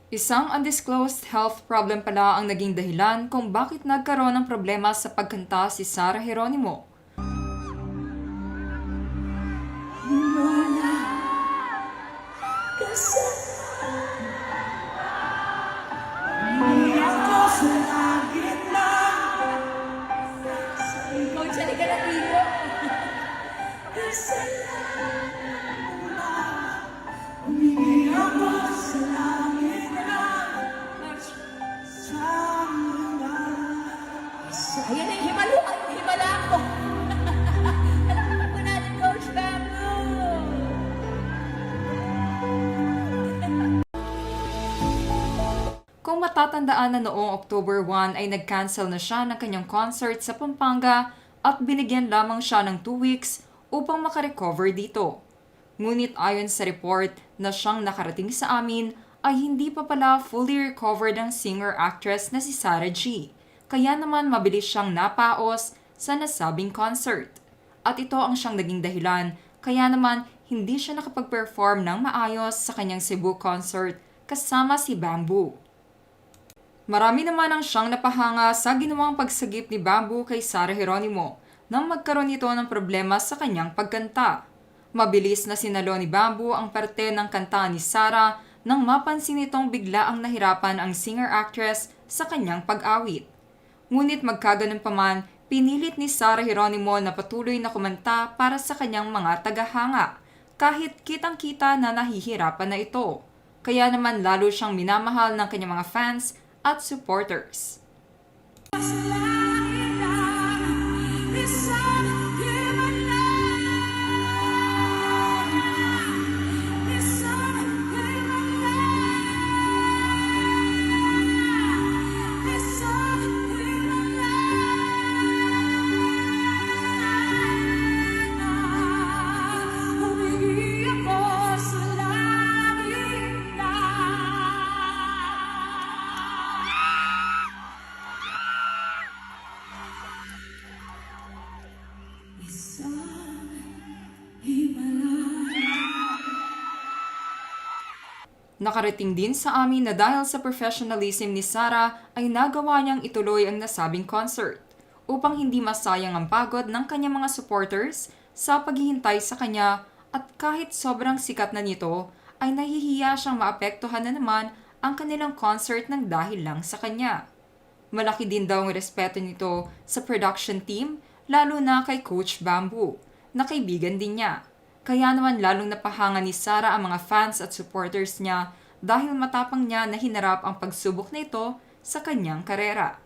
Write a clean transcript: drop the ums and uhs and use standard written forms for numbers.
Isang undisclosed health problem pala ang naging dahilan kung bakit nagkaroon ng problema sa pagkanta si Sarah Geronimo. Ayan ang himala ako. Alam naman po natin, Coach Bamboo. Kung matatandaan na noong October 1 ay nag-cancel na siya ng kanyang concert sa Pampanga at binigyan lamang siya ng 2 weeks upang makarecover dito. Ngunit ayon sa report na siyang nakarating sa amin ay hindi pa pala fully recovered ang singer-actress na si Sarah G. Kaya naman mabilis siyang napaos sa nasabing concert. At ito ang siyang naging dahilan kaya naman hindi siya nakapag-perform ng maayos sa kanyang Cebu concert kasama si Bamboo. Marami naman ang siyang napahanga sa ginawang pagsagip ni Bamboo kay Sarah Geronimo nang magkaroon ito ng problema sa kanyang pagkanta. Mabilis na sinalo ni Bamboo ang parte ng kanta ni Sarah nang mapansin nitong bigla ang nahirapan ang singer-actress sa kanyang pag-awit. Ngunit magkaganon pa man, pinilit ni Sarah Geronimo na patuloy na kumanta para sa kanyang mga tagahanga, kahit kitang-kita na nahihirapan na ito. Kaya naman lalo siyang minamahal ng kanyang mga fans at supporters. Nakarating din sa amin na dahil sa professionalism ni Sarah ay nagawa niyang ituloy ang nasabing concert upang hindi masayang ang pagod ng kanyang mga supporters sa paghihintay sa kanya at kahit sobrang sikat na nito ay nahihiya siyang maapektuhan na naman ang kanilang concert ng dahil lang sa kanya. Malaki din daw ang respeto nito sa production team lalo na kay Coach Bamboo na kaibigan din niya. Kaya naman lalong napahanga ni Sarah ang mga fans at supporters niya dahil matapang niya na hinarap ang pagsubok na ito sa kanyang karera.